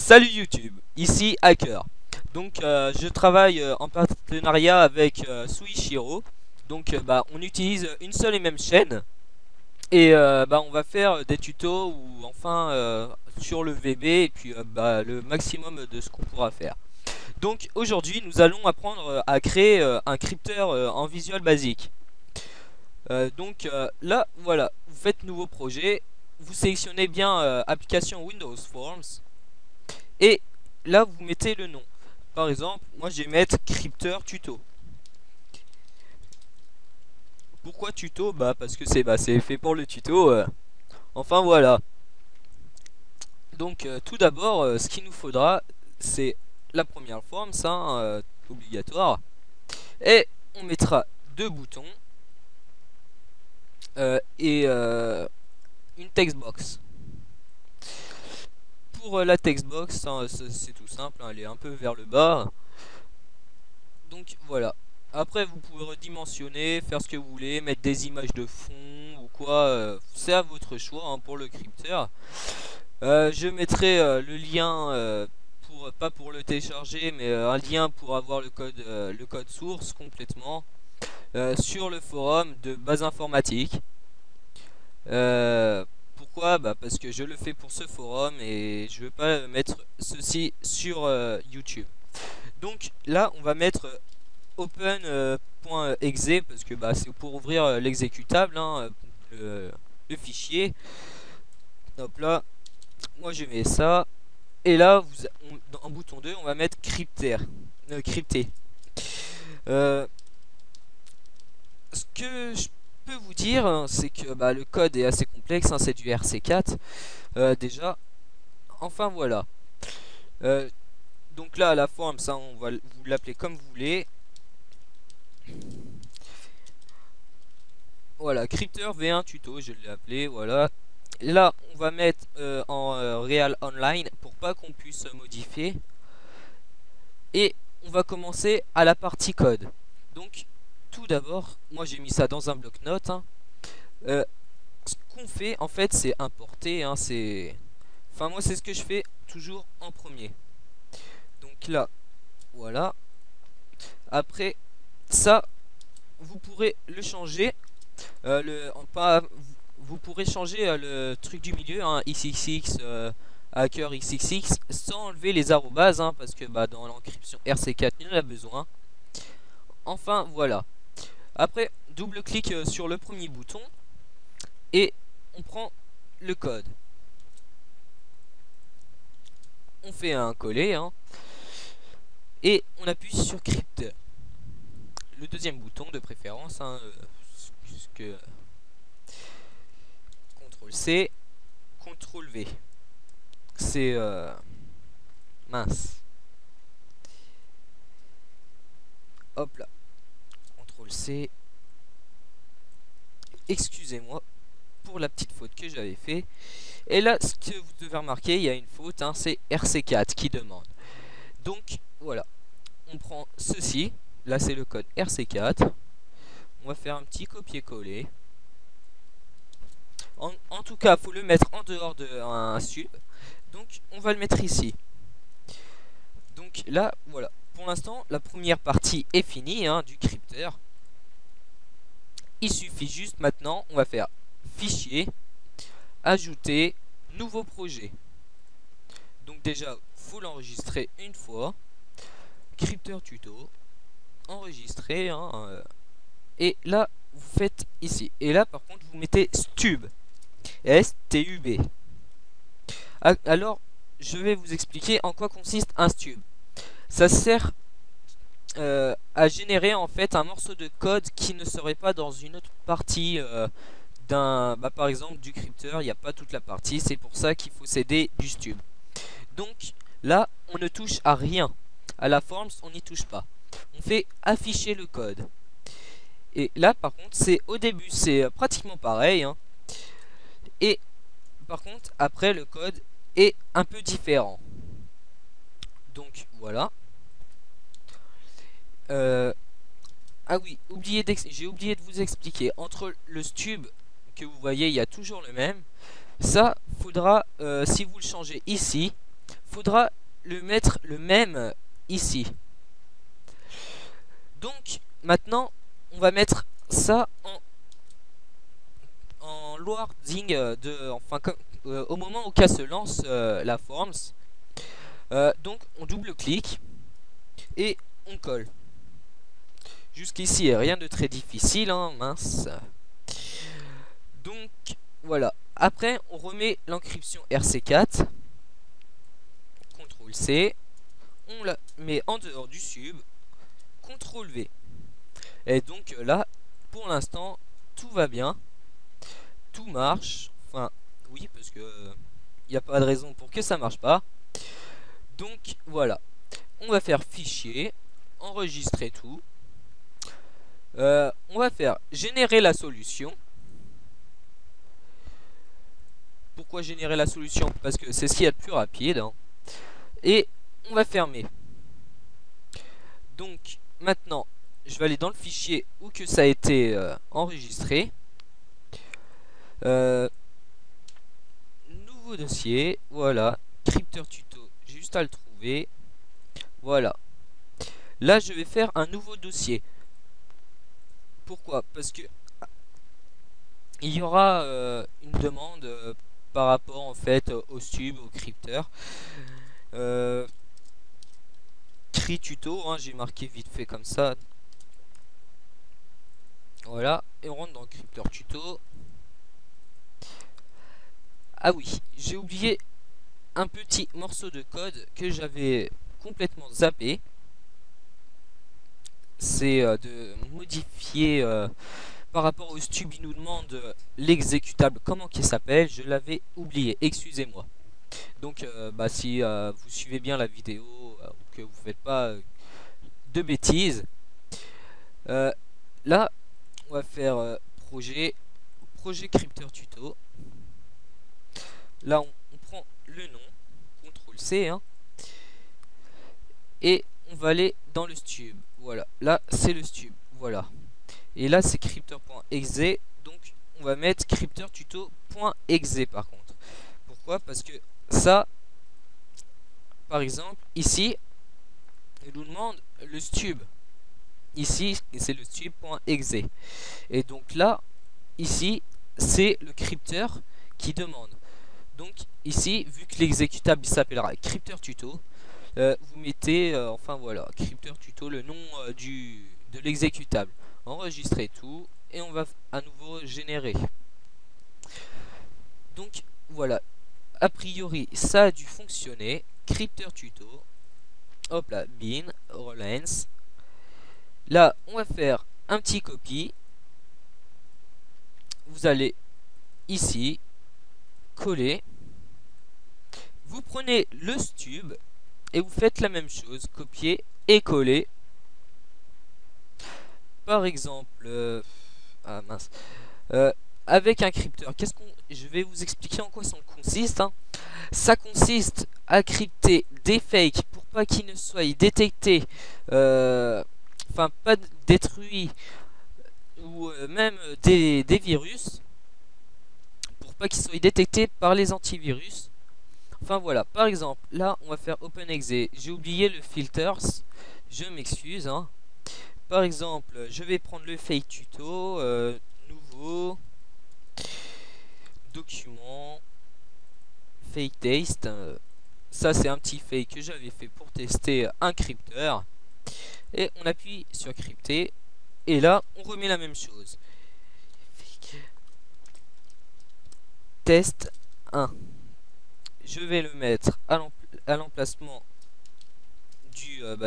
Salut YouTube, ici Hacker. Donc je travaille en partenariat avec Suishiro. Donc on utilise une seule et même chaîne. Et on va faire des tutos ou enfin sur le VB et puis le maximum de ce qu'on pourra faire. Donc aujourd'hui nous allons apprendre à créer un crypteur en Visual Basic. Là voilà, vous faites nouveau projet, vous sélectionnez bien application Windows Forms. Et là, vous mettez le nom. Par exemple, moi je vais mettre crypteur tuto. Pourquoi tuto? Parce que c'est fait pour le tuto. Enfin voilà. Donc tout d'abord, ce qu'il nous faudra, c'est la première forme, ça, obligatoire. Et on mettra deux boutons et une textbox. Pour la textbox, hein, c'est tout simple, hein, elle est un peu vers le bas. Donc voilà. Après vous pouvez redimensionner, faire ce que vous voulez, mettre des images de fond ou quoi, c'est à votre choix hein, pour le crypteur. Je mettrai le lien pas pour le télécharger, mais un lien pour avoir le code source complètement sur le forum de base informatique. Pourquoi? Parce que je le fais pour ce forum et je veux pas mettre ceci sur YouTube. Donc là on va mettre open.exe parce que c'est pour ouvrir l'exécutable, hein, le fichier. Hop là, moi je mets ça. Et là, en bouton 2, on va mettre crypter. Crypté. Ce que je peux vous dire, hein, c'est que le code est assez complexe, hein, c'est du RC4 déjà. Enfin voilà. Donc là, la forme, ça, on va vous l'appeler comme vous voulez. Voilà, crypteur V1 tuto, je l'ai appelé, voilà. Là, on va mettre en Real Online pour pas qu'on puisse modifier. Et on va commencer à la partie code. Donc, tout d'abord, moi j'ai mis ça dans un bloc-notes. Hein. Ce qu'on fait, en fait, c'est importer. Hein, enfin, moi, c'est ce que je fais toujours en premier. Donc là, voilà. Après, ça, vous pourrez le changer. Vous pourrez changer le truc du milieu, hein, XXX, hacker XXX, sans enlever les arrobases, hein, parce que dans l'encryption RC4, il en a besoin. Enfin, voilà. Après, double-clic sur le premier bouton et on prend le code. On fait un coller, hein, et on appuie sur crypteur. Le deuxième bouton de préférence, hein, puisque CTRL-C, CTRL-V. C'est mince. Hop là. CTRL-C. Excusez-moi pour la petite faute que j'avais fait. Et là, ce que vous devez remarquer, il y a une faute, hein, c'est RC4 qui demande. Donc, voilà. On prend ceci. Là, c'est le code RC4. On va faire un petit copier-coller. En tout cas, il faut le mettre en dehors d'un sub. Donc, on va le mettre ici. Donc là, voilà. Pour l'instant, la première partie est finie, hein, du crypteur. Il suffit juste maintenant, on va faire fichier, ajouter, nouveau projet. Donc déjà, faut l'enregistrer une fois. Crypteur tuto, enregistrer, hein, et là, vous faites ici. Et là, par contre, vous mettez stub. S-T-U-B. Alors, je vais vous expliquer en quoi consiste un stub. Ça sert à générer en fait un morceau de code qui ne serait pas dans une autre partie par exemple du crypteur. Il n'y a pas toute la partie, c'est pour ça qu'il faut s'aider du stub. Donc là, on ne touche à rien. À la forme, on n'y touche pas. On fait afficher le code. Et là, par contre, c'est au début, c'est pratiquement pareil, hein. Et par contre, après, le code est un peu différent. Donc voilà. Ah oui, j'ai oublié de vous expliquer. Entre le stub que vous voyez, il y a toujours le même. Ça, faudra, si vous le changez ici, faudra le mettre le même ici. Donc maintenant on va mettre ça en loading au moment où se lance la forms. Donc on double-clique et on colle. Jusqu'ici rien de très difficile, hein, mince. Donc voilà. Après on remet l'encryption RC4. CTRL C. On la met en dehors du sub. CTRL V. Et donc là, pour l'instant, tout va bien. Tout marche. Enfin, oui, parce que il n'y a pas de raison pour que ça marche pas. Donc voilà. On va faire fichier, enregistrer tout. On va faire générer la solution. Pourquoi générer la solution? Parce que c'est ce qu'il y a de plus rapide, hein. Et on va fermer. Donc maintenant, je vais aller dans le fichier où que ça a été enregistré. Nouveau dossier, voilà. Crypteur tuto, j'ai juste à le trouver. Voilà. Là, je vais faire un nouveau dossier. Pourquoi? Parce que il y aura une demande par rapport en fait au stub, au crypteur. Cri tuto, hein, j'ai marqué vite fait comme ça. Voilà, et on rentre dans le crypteur tuto. Ah oui, j'ai oublié un petit morceau de code que j'avais complètement zappé. C'est de modifier par rapport au stub. Il nous demande l'exécutable, comment qu'il s'appelle. Je l'avais oublié, excusez-moi. Donc si vous suivez bien la vidéo ou que vous faites pas de bêtises, là on va faire projet crypteur tuto. Là on prend le nom, CTRL C, hein, et on va aller dans le stub. Voilà, là c'est le stub, voilà. Et là c'est crypteur.exe, donc on va mettre crypteur tuto.exe par contre. Pourquoi? Parce que ça, par exemple, ici, il nous demande le stub. Ici, c'est le stub.exe. Et donc là, ici, c'est le crypteur qui demande. Donc ici, vu que l'exécutable s'appellera crypteur tuto, vous mettez, enfin voilà, crypteur tuto, le nom de l'exécutable. Enregistrez tout et on va à nouveau générer. Donc voilà, a priori ça a dû fonctionner. Crypteur tuto, hop là, bin, relance. Là on va faire un petit copy. Vous allez ici, coller. Vous prenez le stub et vous faites la même chose, copier et coller. Par exemple, ah mince, avec un crypteur, je vais vous expliquer en quoi ça consiste, hein. Ça consiste à crypter des fakes pour pas qu'ils ne soient détectés, enfin pas détruits, ou même des virus, pour pas qu'ils soient détectés par les antivirus. Enfin voilà, par exemple, là on va faire OpenExe. J'ai oublié le filters, je m'excuse, hein. Par exemple, je vais prendre le fake tuto, nouveau, document, fake taste. Ça c'est un petit fake que j'avais fait pour tester un crypteur. Et on appuie sur crypter. Et là, on remet la même chose. Test 1. Je vais le mettre à l'emplacement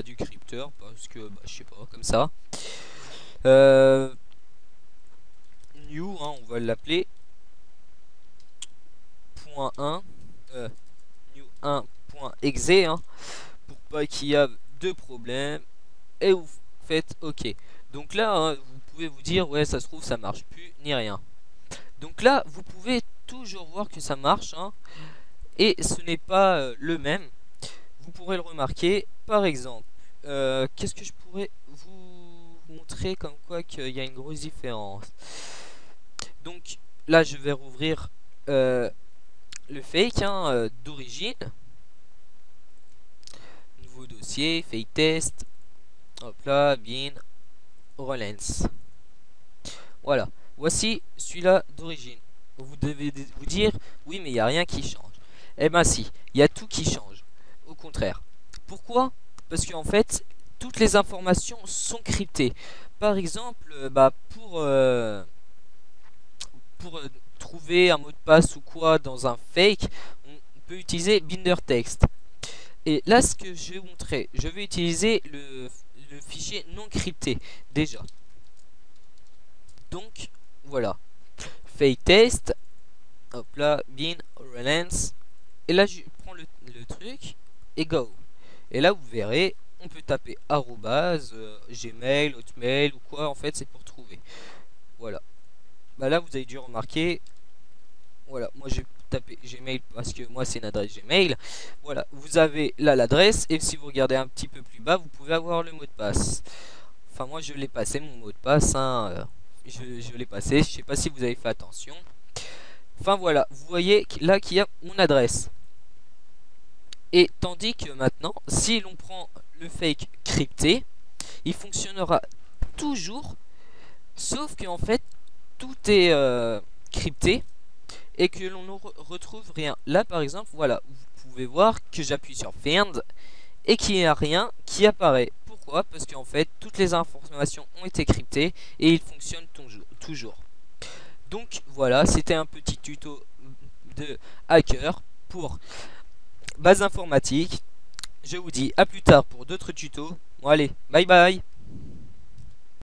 du crypteur, parce que je sais pas, comme ça. New, hein, on va l'appeler .1 new 1.exe, hein, pour pas qu'il y ait de problème. Et vous faites OK. Donc là, hein, vous pouvez vous dire ouais, ça se trouve ça marche plus ni rien. Donc là, vous pouvez toujours voir que ça marche, hein, et ce n'est pas le même. Vous pourrez le remarquer. Par exemple, qu'est-ce que je pourrais vous montrer comme quoi qu'il y a une grosse différence. Donc là, je vais rouvrir le fake, hein, d'origine. dossier, fake test, hop là, bin, relance. Voilà, voici celui-là d'origine. Vous devez vous dire, oui mais il n'y a rien qui change. Eh ben si, il y a tout qui change. Au contraire. Pourquoi? Parce qu'en fait, toutes les informations sont cryptées. Par exemple, pour trouver un mot de passe ou quoi dans un fake, on peut utiliser binder text. Et là, ce que je vais vous montrer, je vais utiliser le fichier non crypté déjà. Donc voilà, fake test, hop là, bin, relance, et là je prends le truc et go. Et là vous verrez, on peut taper arrobase, Gmail, Hotmail ou quoi, en fait c'est pour trouver. Voilà. Bah là vous avez dû remarquer, voilà, moi j'ai tapé Gmail parce que moi c'est une adresse Gmail. Voilà, vous avez là l'adresse et si vous regardez un petit peu plus bas, vous pouvez avoir le mot de passe. Enfin moi je l'ai passé mon mot de passe, hein, je l'ai passé, je sais pas si vous avez fait attention. Enfin voilà, vous voyez là qu'il y a mon adresse. Et tandis que maintenant, si l'on prend le fake crypté, il fonctionnera toujours, sauf qu'en fait tout est crypté et que l'on ne retrouve rien. Là par exemple, voilà, vous pouvez voir que j'appuie sur Find et qu'il n'y a rien qui apparaît. Pourquoi? Parce qu'en fait toutes les informations ont été cryptées et il fonctionne toujours. Donc voilà, c'était un petit tuto de hacker pour base informatique. Je vous dis à plus tard pour d'autres tutos. Bon allez, bye bye.